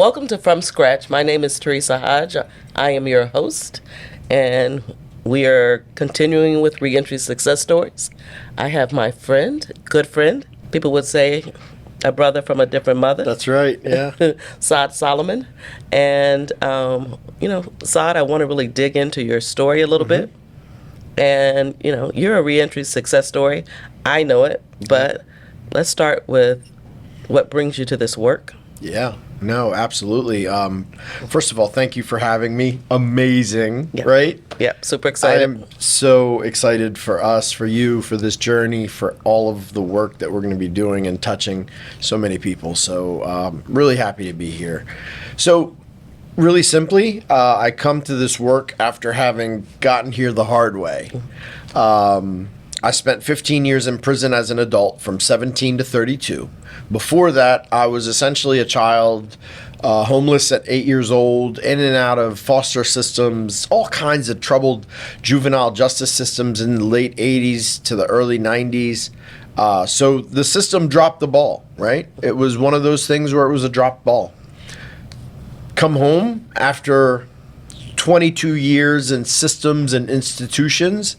Welcome to From Scratch. My name is Teresa Hodge. I am your host, and we are continuing with Reentry success stories. I have my friend, good friend, people would say a brother from a different mother. That's right, yeah. Saad Soliman. And, Saad, I want to really dig into your story a little bit. And, you're a reentry success story. I know it, but let's start with what brings you to this work. Yeah, no, absolutely. First of all, thank you for having me. Amazing, right? Yeah, super excited. I am so excited for us, for you, for this journey, for all of the work that we're going to be doing and touching so many people. So really happy to be here. So really simply, I come to this work after having gotten here the hard way. I spent 15 years in prison as an adult from 17 to 32. Before that, I was essentially a child, homeless at 8 years old, in and out of foster systems, all kinds of troubled juvenile justice systems in the late 80s to the early 90s. So the system dropped the ball, right? It was one of those things where it was a dropped ball. Come home after 22 years in systems and institutions,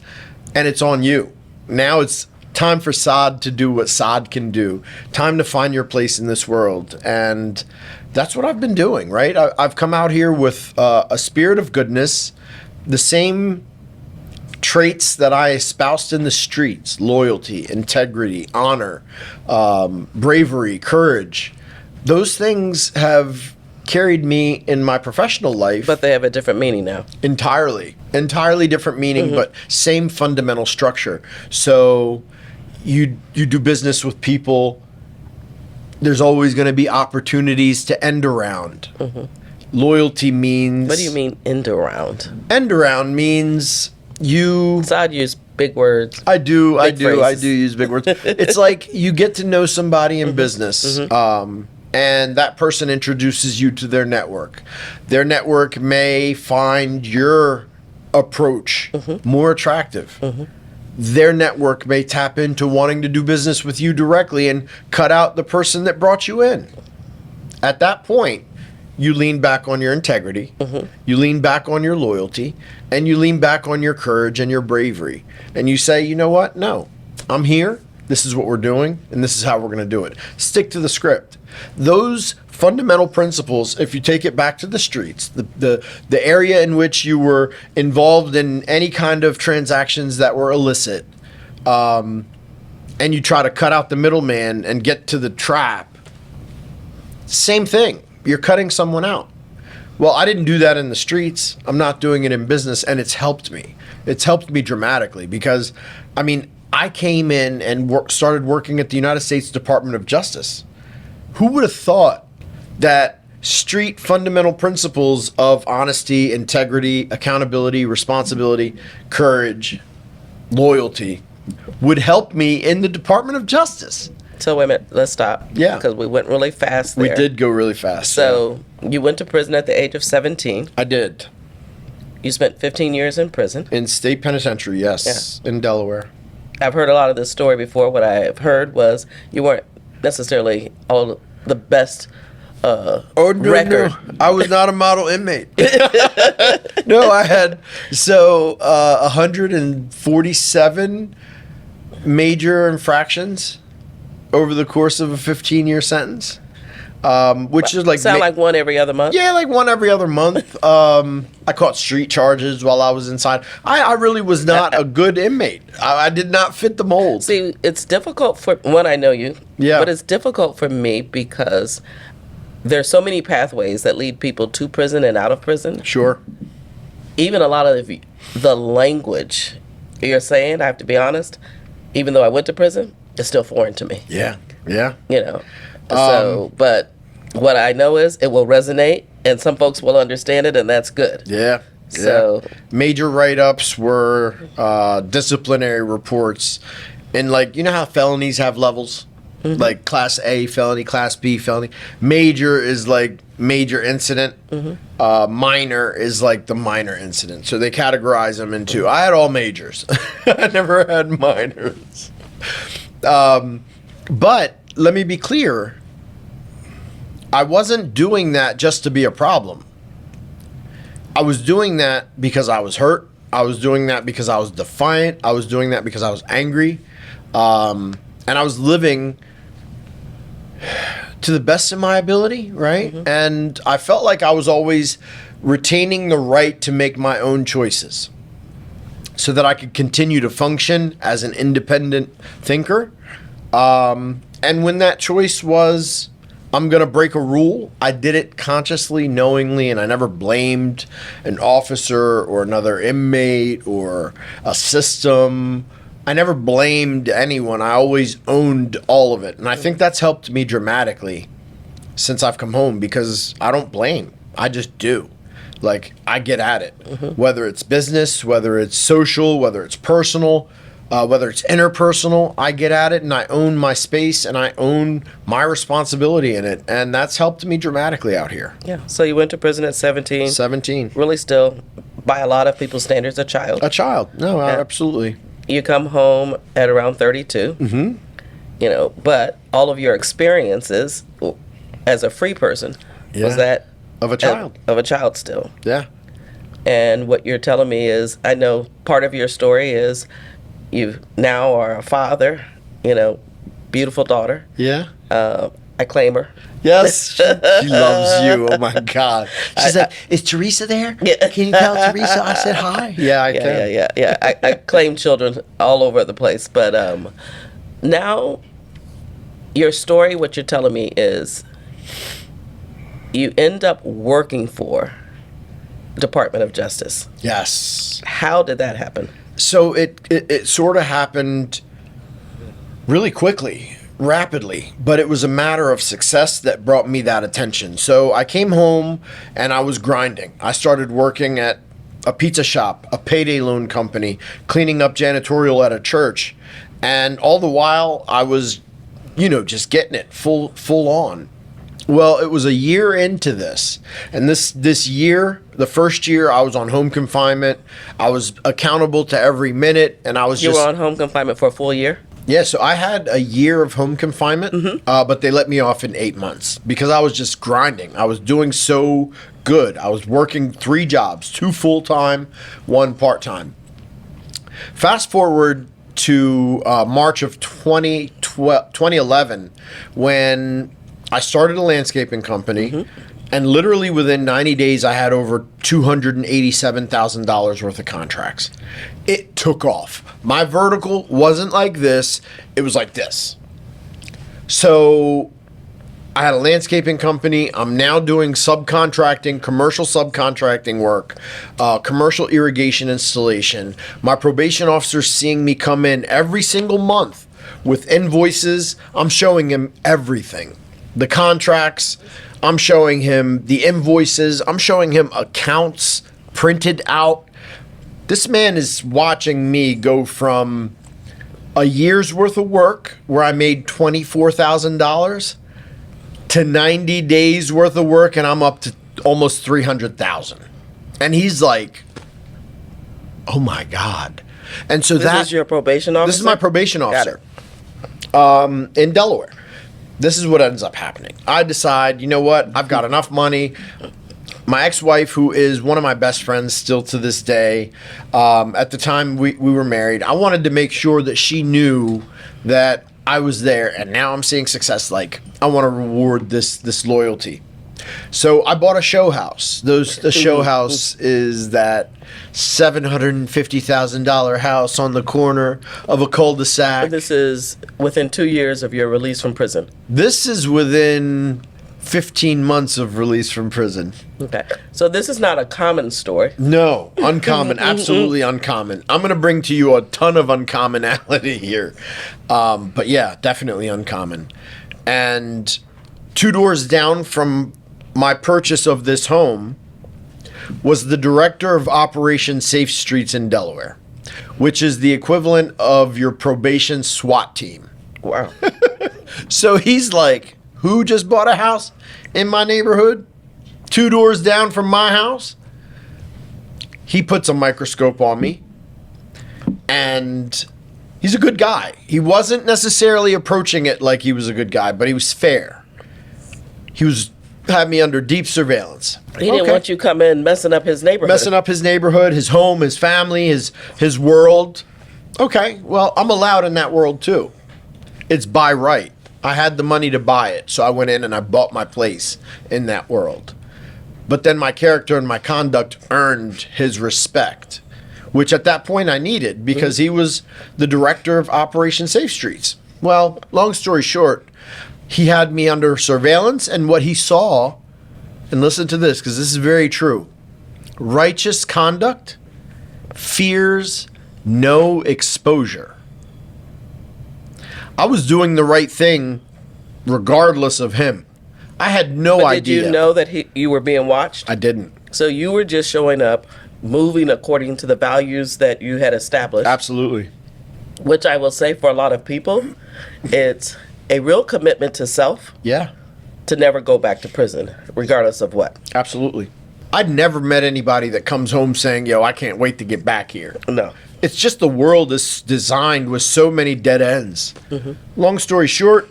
and it's on you. Now it's time for Saad to do what Saad can do. Time to find your place in this world. And that's what I've been doing, right? I've come out here with a spirit of goodness, the same traits that I espoused in the streets: loyalty, integrity, honor, bravery, courage. Those things have carried me in my professional life. But they have a different meaning now. Entirely different meaning, but same fundamental structure. So you do business with people. There's always going to be opportunities to end around. Loyalty means... What do you mean end around? End around means you... Saad used big words. I do use big words. It's like you get to know somebody in business. And that person introduces you to their network. Their network may find your approach more attractive. Their network may tap into wanting to do business with you directly and cut out the person that brought you in. At that point, you lean back on your integrity, you lean back on your loyalty, and you lean back on your courage and your bravery. And you say, you know what? No, I'm here. This is what we're doing, and this is how we're going to do it. Stick to the script. Those fundamental principles, if you take it back to the streets, the area in which you were involved in any kind of transactions that were illicit, and you try to cut out the middleman and get to the trap, same thing. You're cutting someone out. Well, I didn't do that in the streets. I'm not doing it in business, and it's helped me. It's helped me dramatically because, I came in and started working at the United States Department of Justice. Who would have thought that street fundamental principles of honesty, integrity, accountability, responsibility, courage, loyalty would help me in the Department of Justice? So wait a minute, let's stop. Yeah. Because we went really fast there. We did go really fast. So you went to prison at the age of 17. I did. You spent 15 years in prison. In state penitentiary, yes, in Delaware. I've heard a lot of this story before. What I've heard was you weren't necessarily all the best record. No. I was not a model inmate. No, I had 147 major infractions over the course of a 15-year sentence. Which is like... Sound like one every other month? Yeah, like one every other month. I caught street charges while I was inside. I really was not a good inmate. I did not fit the mold. See, it's difficult for... One, I know you. Yeah. But it's difficult for me because there's so many pathways that lead people to prison and out of prison. Sure. Even a lot of the language you're saying, I have to be honest, even though I went to prison, it's still foreign to me. Yeah. So, but what I know is it will resonate, and some folks will understand it, and that's good. Yeah. So major write-ups were disciplinary reports, and you know how felonies have levels, like Class A felony, Class B felony. Major is like major incident. Minor is like the minor incident. So they categorize them into. I had all majors. I never had minors. But let me be clear. I wasn't doing that just to be a problem. I was doing that because I was hurt. I was doing that because I was defiant. I was doing that because I was angry. And I was living to the best of my ability, right? Mm-hmm. And I felt like I was always retaining the right to make my own choices so that I could continue to function as an independent thinker. And when that choice was, I'm going to break a rule, I did it consciously, knowingly, and I never blamed an officer or another inmate or a system. I never blamed anyone. I always owned all of it. And I think that's helped me dramatically since I've come home, because I don't blame. I just do. Like, I get at it. Mm-hmm. Whether it's business, whether it's social, whether it's personal, whether it's interpersonal, I get at it and I own my space and I own my responsibility in it. And that's helped me dramatically out here. Yeah. So you went to prison at 17. 17. Really still, by a lot of people's standards, a child. A child. No, absolutely. You come home at around 32. Mm-hmm. You know, but all of your experiences as a free person was that of a child. Of a child still. Yeah. And what you're telling me is, I know part of your story is you now are a father, you know, beautiful daughter. Yeah. I claim her. Yes. She loves you. Oh, my God. She's like, is Teresa there? Yeah. Can you tell Teresa I said hi? Yeah, I can. Yeah. I claim children all over the place. But now your story, what you're telling me is you end up working for Department of Justice. Yes. How did that happen? So it sort of happened really quickly, rapidly, but it was a matter of success that brought me that attention. So I came home and I was grinding. I started working at a pizza shop, a payday loan company, cleaning up janitorial at a church. And all the while I was, you know, just getting it full on. Well, it was a year into this, and this year, the first year, I was on home confinement. I was accountable to every minute, and I was You were on home confinement for a full year? Yeah, so I had a year of home confinement, mm-hmm. But they let me off in 8 months because I was just grinding. I was doing so good. I was working 3 jobs, 2 full-time, 1 part-time. Fast forward to March of 2011, when I started a landscaping company, mm-hmm. and literally within 90 days, I had over $287,000 worth of contracts. It took off. My vertical wasn't like this. It was like this. So I had a landscaping company. I'm now doing subcontracting, commercial subcontracting work, commercial irrigation installation. My probation officer's seeing me come in every single month with invoices. I'm showing him everything. The contracts, I'm showing him the invoices, I'm showing him accounts printed out. This man is watching me go from a year's worth of work where I made $24,000 to 90 days worth of work and I'm up to almost $300,000. And he's like, oh my God. And so This is your probation officer? This is my probation officer in Delaware. This is what ends up happening. I decide, you know what? I've got enough money. My ex-wife, who is one of my best friends still to this day, at the time we were married, I wanted to make sure that she knew that I was there. And now I'm seeing success. Like, I want to reward this loyalty. So I bought a show house. The show house is that $750,000 house on the corner of a cul-de-sac. This is within 2 years of your release from prison. This is within 15 months of release from prison. Okay. So this is not a common story. No, uncommon, absolutely uncommon. I'm going to bring to you a ton of uncommonality here. But yeah, definitely uncommon. And 2 doors down from my purchase of this home was the director of Operation Safe Streets in Delaware, which is the equivalent of your probation SWAT team. Wow. So he's like, who just bought a house in my neighborhood 2 doors down from my house? He puts a microscope on me, and he's a good guy. He wasn't necessarily approaching it like he was a good guy, but he was fair. He was had me under deep surveillance. He didn't want you come in messing up his neighborhood. Messing up his neighborhood, his home, his family, his world. Okay, well, I'm allowed in that world too. It's by right. I had the money to buy it, so I went in and I bought my place in that world. But then my character and my conduct earned his respect, which at that point I needed because he was the director of Operation Safe Streets. Well, long story short, he had me under surveillance, and what he saw, and listen to this because this is very true, righteous conduct fears no exposure. I was doing the right thing regardless of him. I had no idea. Did you know that you were being watched? I didn't. So you were just showing up, moving according to the values that you had established. Absolutely. Which I will say for a lot of people, it's a real commitment to self. Yeah. To never go back to prison, regardless of what. Absolutely. I'd never met anybody that comes home saying, yo, I can't wait to get back here. No. It's just the world is designed with so many dead ends. Long story short,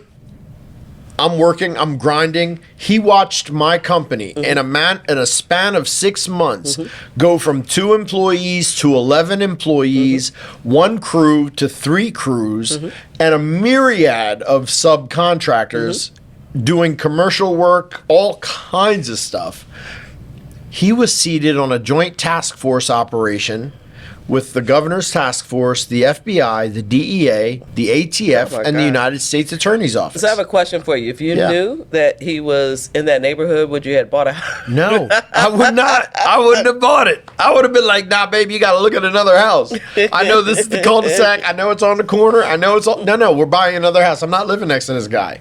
I'm working, I'm grinding. He watched my company in a span of 6 months go from 2 employees to 11 employees, 1 crew to 3 crews, and a myriad of subcontractors doing commercial work, all kinds of stuff. He was seated on a joint task force operation with the governor's task force, the FBI, the DEA, the ATF, and the United States Attorney's Office. So I have a question for you. If you knew that he was in that neighborhood, would you have bought a house? No, I would not. I wouldn't have bought it. I would have been like, nah, baby, you got to look at another house. I know this is the cul-de-sac. I know it's on the corner. I know it's all. No, we're buying another house. I'm not living next to this guy.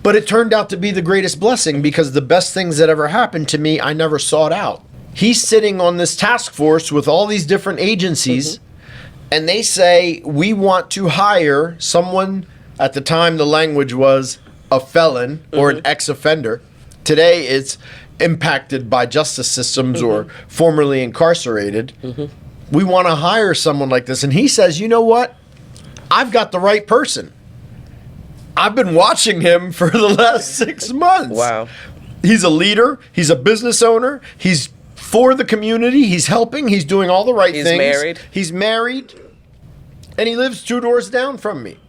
But it turned out to be the greatest blessing because the best things that ever happened to me, I never sought out. He's sitting on this task force with all these different agencies, and they say, we want to hire someone. At the time, the language was a felon or an ex-offender. Today, it's impacted by justice systems or formerly incarcerated. We want to hire someone like this. And he says, you know what? I've got the right person. I've been watching him for the last 6 months. Wow. He's a leader. He's a business owner. He's for the community. He's helping. He's doing all the right things. He's married. And he lives 2 doors down from me.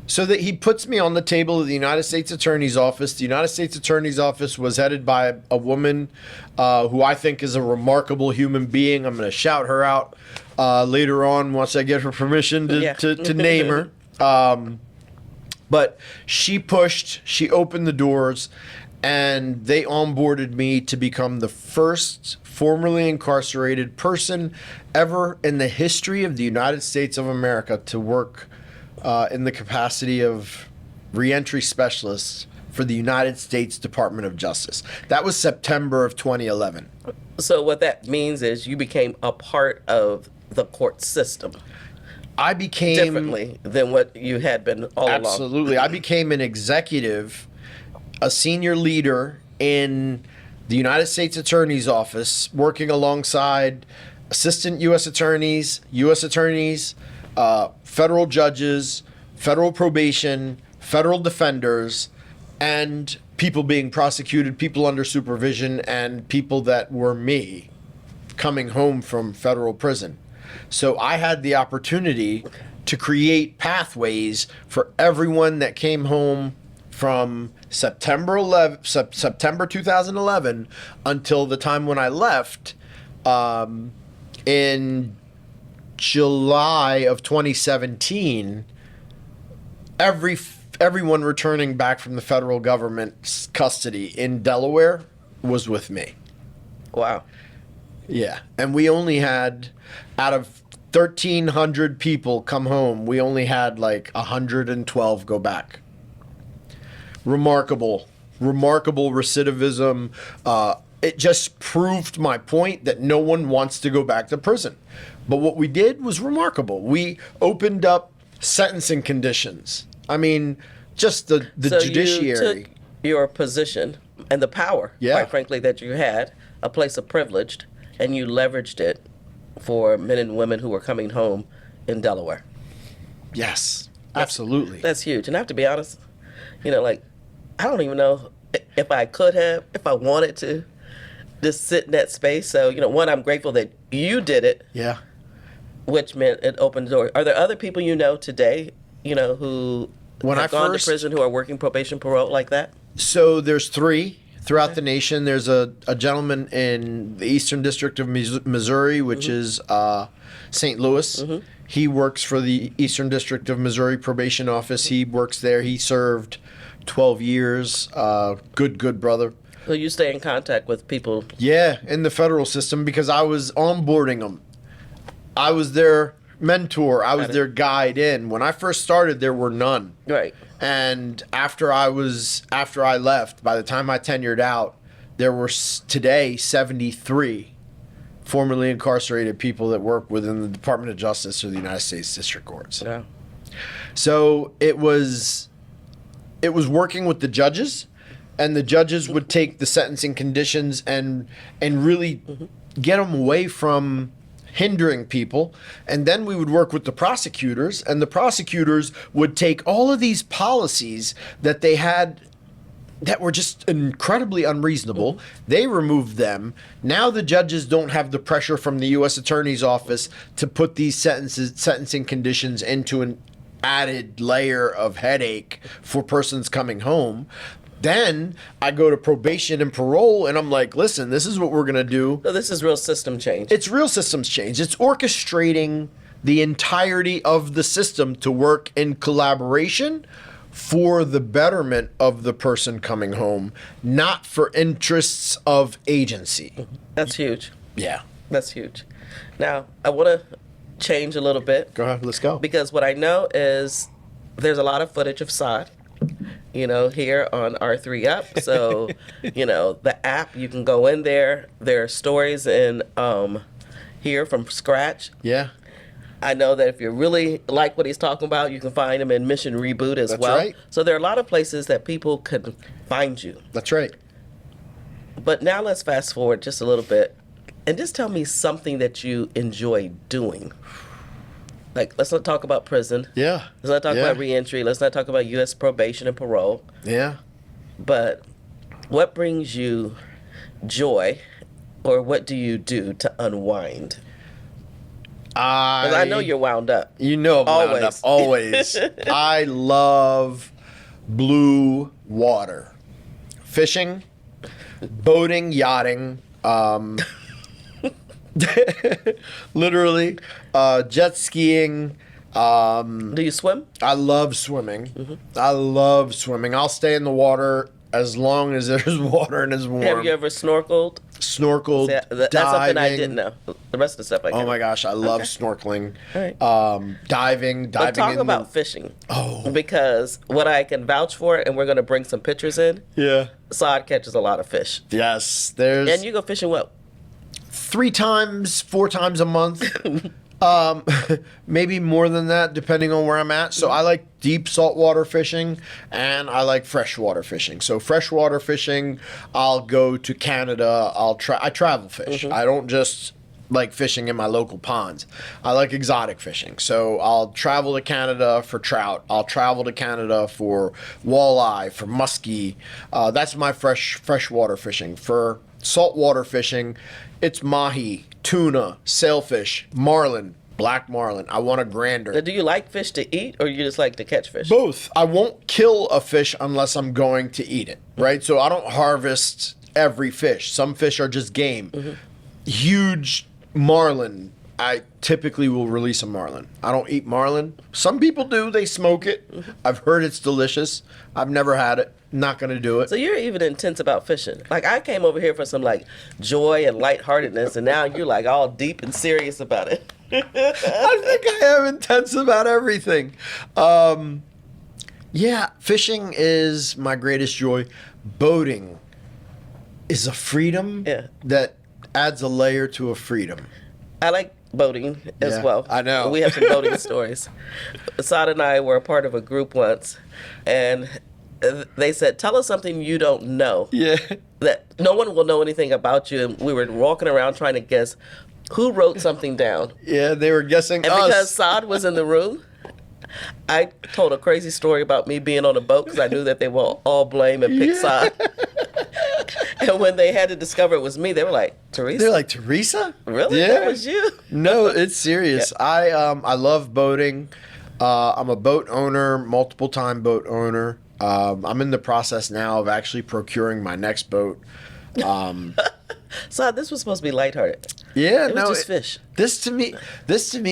So that he puts me on the table of the United States Attorney's Office. The United States Attorney's Office was headed by a woman who I think is a remarkable human being. I'm going to shout her out later on once I get her permission to name her. But she opened the doors, and they onboarded me to become the first formerly incarcerated person ever in the history of the United States of America to work in the capacity of reentry specialist for the United States Department of Justice. That was September of 2011. So what that means is you became a part of the court system. I became differently than what you had been all along. Absolutely. I became an executive, a senior leader in the United States Attorney's Office, working alongside assistant U.S. attorneys, federal judges, federal probation, federal defenders, and people being prosecuted, people under supervision, and people that were me coming home from federal prison. So I had the opportunity to create pathways for everyone that came home from September 2011 until the time when I left in July of 2017. Everyone returning back from the federal government's custody in Delaware was with me. Wow. Yeah. And we only had, out of 1,300 people come home, we only had like 112 go back. Remarkable recidivism. It just proved my point that no one wants to go back to prison. But what we did was remarkable. We opened up sentencing conditions. I mean, just the judiciary. You took your position and the power, quite frankly, that you had, a place of privilege, and you leveraged it for men and women who were coming home in Delaware. Yes, absolutely. That's huge. And I have to be honest, like, I don't even know if I could have, if I wanted to, just sit in that space. So, one, I'm grateful that you did it, Yeah. which meant it opened the door. Are there other people today, who When have I gone first- to prison who are working probation parole like that? So there's 3 throughout the nation. There's a gentleman in the Eastern District of Missouri, which is St. Louis. He works for the Eastern District of Missouri Probation Office. He works there. He served 12 years. Good brother. So you stay in contact with people. Yeah, in the federal system because I was onboarding them. I was their mentor. I was their guide in. When I first started, there were none. Right. And after I left, by the time I tenured out, there were today 73 formerly incarcerated people that work within the Department of Justice or the United States District Courts. Yeah. So it was working with the judges, and the judges would take the sentencing conditions and really get them away from hindering people. And then we would work with the prosecutors, and the prosecutors would take all of these policies that they had that were just incredibly unreasonable. They removed them. Now the judges don't have the pressure from the U.S. Attorney's Office to put these sentencing conditions into an added layer of headache for persons coming home. Then I go to probation and parole, and I'm like, listen, this is what we're going to do. So this is real system change. It's real systems change. It's orchestrating the entirety of the system to work in collaboration for the betterment of the person coming home, not for interests of agency. That's huge. Yeah. That's huge. Now, I want to change a little bit. Go ahead. Let's go. Because what I know is there's a lot of footage of Saad, here on R3 Up. So, the app, you can go in there. There are stories in here from scratch. Yeah. I know that if you really like what he's talking about, you can find him in Mission Reboot as That's well. right. So there are a lot of places that people can find you. That's right. But now let's fast forward just a little bit and just tell me something that you enjoy doing. Like, let's not talk about prison. Yeah. Let's not talk Yeah. about reentry. Let's not talk about U.S. probation and parole. Yeah. But what brings you joy, or what do you do to unwind? Because I know you're wound up. You know I'm wound up. Always. I love blue water. Fishing, boating, yachting, literally, jet skiing. Do you swim? I love swimming. I love swimming. I'll stay in the water as long as there's water and it's warm. Have you ever snorkeled? Snorkeled, That's diving. something I didn't know. The rest of the stuff I Oh can. my gosh, I love snorkeling. All right. Diving But talk in about the, fishing. Oh. Because what I can vouch for, and we're going to bring some pictures in, Yeah. Saad catches a lot of fish. Yes, there's And you go fishing what? 4 times a month. Maybe more than that, depending on where I'm at. So I like deep saltwater fishing, and I like freshwater fishing. So freshwater fishing, I'll go to Canada. I travel fish. I don't just like fishing in my local ponds. I like exotic fishing. So I'll travel to Canada for trout. I'll travel to Canada for walleye, for muskie. That's my freshwater fishing. For saltwater fishing, it's mahi, tuna, sailfish, marlin, black marlin. I want a grander. Now, do you like fish to eat, or you just like to catch fish? Both. I won't kill a fish unless I'm going to eat it, right? So I don't harvest every fish. Some fish are just game. Huge marlin, I typically will release a marlin. I don't eat marlin. Some people do. They smoke it. I've heard it's delicious. I've never had it. Not going to do it. So you're even intense about fishing. Like, I came over here for some like joy and lightheartedness, and now you're like all deep and serious about it. I think I am intense about everything. Yeah, fishing is my greatest joy. Boating is a freedom that adds a layer to a freedom. I like boating as Yeah, well. I know. We have some boating stories. Saad and I were a part of a group once, and they said, tell us something you don't know. Yeah. That no one will know anything about you. And we were walking around trying to guess who wrote something down. Yeah, they were guessing And us. because Saad was in the room, I told a crazy story about me being on a boat because I knew that they will all blame and pick Saad. And when they had to discover it was me, they were like, Teresa? They're like, Teresa? Really? Yeah. That was you? No, it's serious. I love boating. I'm a boat owner, multiple time boat owner. I'm in the process now of actually procuring my next boat. So this was supposed to be lighthearted. Yeah, It was just fish. This to me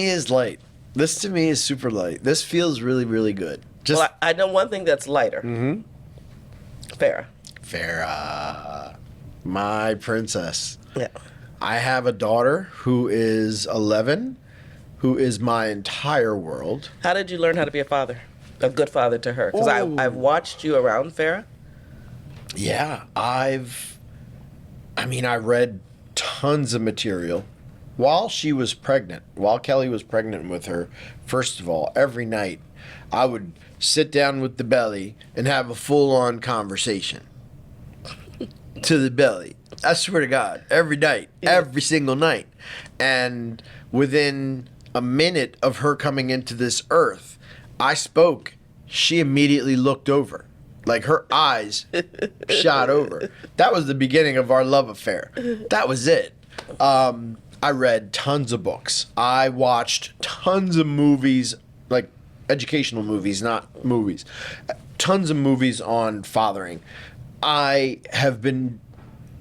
is light. This to me is super light. This feels really, really good. Just Well, I know one thing that's lighter. Mhm. Farrah. Farrah, my princess. Yeah. I have a daughter who is 11, who is my entire world. How did you learn how to be a father? A good father to her? Because Oh. I've watched you around Farrah. Yeah, I read tons of material while she was pregnant, while Kelly was pregnant with her. First of all, every night I would sit down with the belly and have a full-on conversation to the belly. I swear to God, every night, every single night. And within a minute of her coming into this earth, I spoke. She immediately looked over. Like her eyes shot over. That was the beginning of our love affair. That was it. I read tons of books. I watched tons of movies, like educational movies, not movies. Tons of movies on fathering. I have been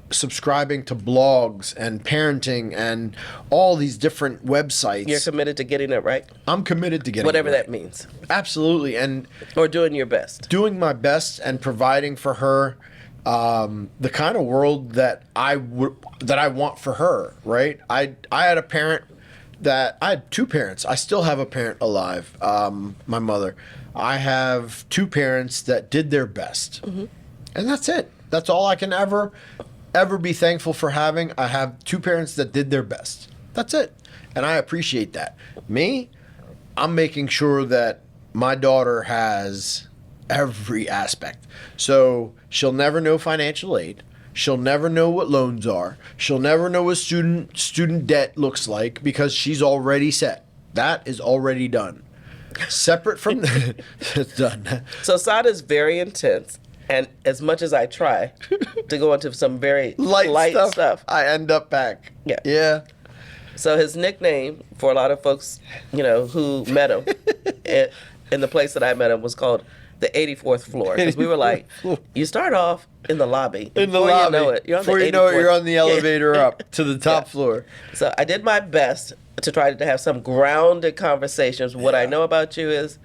subscribing to blogs and parenting and all these different websites. You're committed to getting it right? I'm committed to getting Whatever it right. that means. Absolutely. And Or doing your best. doing my best and providing for her the kind of world that I want for her, right? I had a parent that I had two parents. I still have a parent alive, my mother. I have two parents that did their best. And that's it. That's all I can ever be thankful for having. I have two parents that did their best. That's it. And I appreciate that. Me, I'm making sure that my daughter has every aspect. So she'll never know financial aid. She'll never know what loans are. She'll never know what student debt looks like because she's already set. That is already done. Separate from it's done. So Saad is very intense. And as much as I try to go into some very light stuff. I end up back. Yeah. Yeah. So his nickname for a lot of folks, who met him in the place that I met him was called the 84th floor. Because we were like, you start off in the lobby. In the before lobby. You know it, you're on Before the you know it, 84th. you're on the elevator up to the top Yeah. floor. So I did my best to try to have some grounded conversations. What I know about you is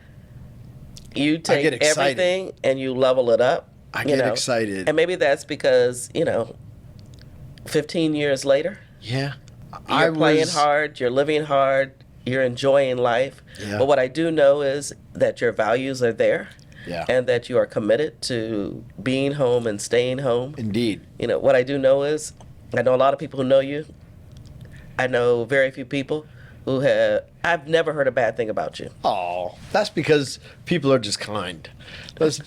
you take get excited. everything and you level it up. I get excited. And maybe that's because, 15 years later, Yeah. you're playing hard, you're living hard, you're enjoying life. Yeah. But what I do know is that your values are there. Yeah. And that you are committed to being home and staying home. Indeed. What I do know is, I know a lot of people who know you. I know very few people who I've never heard a bad thing about you. Oh, that's because people are just kind. Let's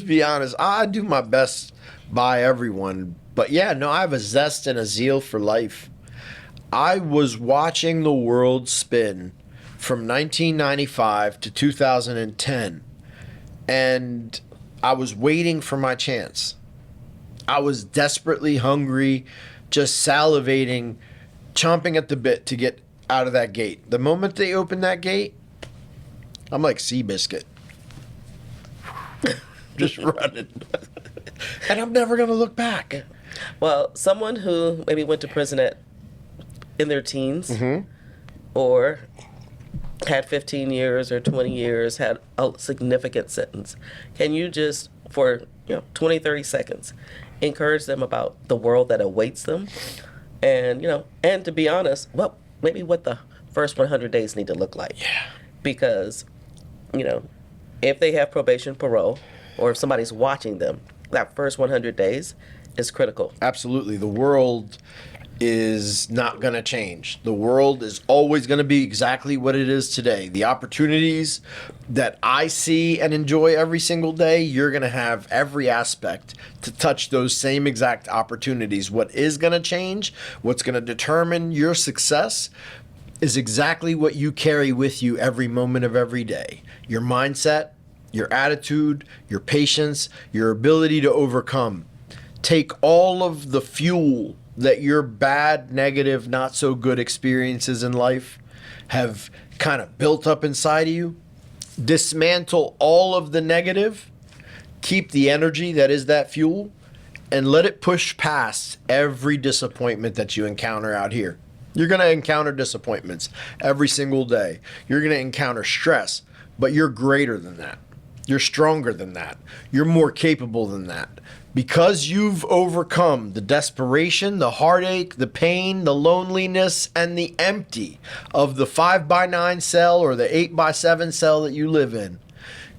be honest. I do my best by everyone, but yeah, no, I have a zest and a zeal for life. I was watching the world spin from 1995 to 2010, and I was waiting for my chance. I was desperately hungry, just salivating, chomping at the bit to get out of that gate. The moment they opened that gate, I'm like Seabiscuit. Just running. And I'm never going to look back. Well, someone who maybe went to prison in their teens or had 15 years or 20 years, had a significant sentence, can you just, for 20, 30 seconds, encourage them about the world that awaits them? And, and to be honest, maybe what the first 100 days need to look like. Yeah. Because, if they have probation, parole, or if somebody's watching them, that first 100 days is critical. Absolutely. The world is not going to change. The world is always going to be exactly what it is today. The opportunities that I see and enjoy every single day, you're going to have every aspect to touch those same exact opportunities. What is going to change, what's going to determine your success, is exactly what you carry with you every moment of every day. Your mindset, your attitude, your patience, your ability to overcome. take all of the fuel that your bad, negative, not so good experiences in life have kind of built up inside of you, dismantle all of the negative, keep the energy that is that fuel, and let it push past every disappointment that you encounter out here. You're going to encounter disappointments every single day. You're going to encounter stress, but you're greater than that. You're stronger than that. You're more capable than that. Because you've overcome the desperation, the heartache, the pain, the loneliness, and the empty of the 5x9 cell or the 8x7 cell that you live in,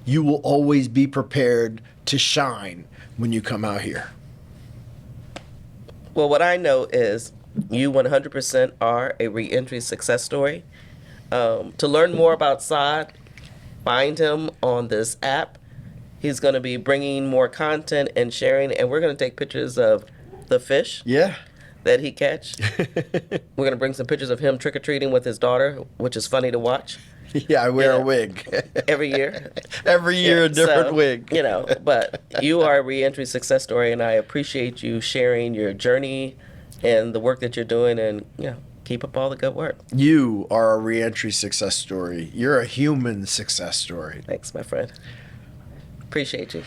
you will always be prepared to shine when you come out here. Well, what I know is you 100% are a reentry success story. To learn more about Saad, find him on this app. He's going to be bringing more content and sharing, and we're going to take pictures of the fish that he catch. We're going to bring some pictures of him trick-or-treating with his daughter, which is funny to watch. Yeah, I wear a wig. Every year. Every year a different wig. But you are a reentry success story, and I appreciate you sharing your journey and the work that you're doing, and keep up all the good work. You are a reentry success story. You're a human success story. Thanks, my friend. Appreciate you.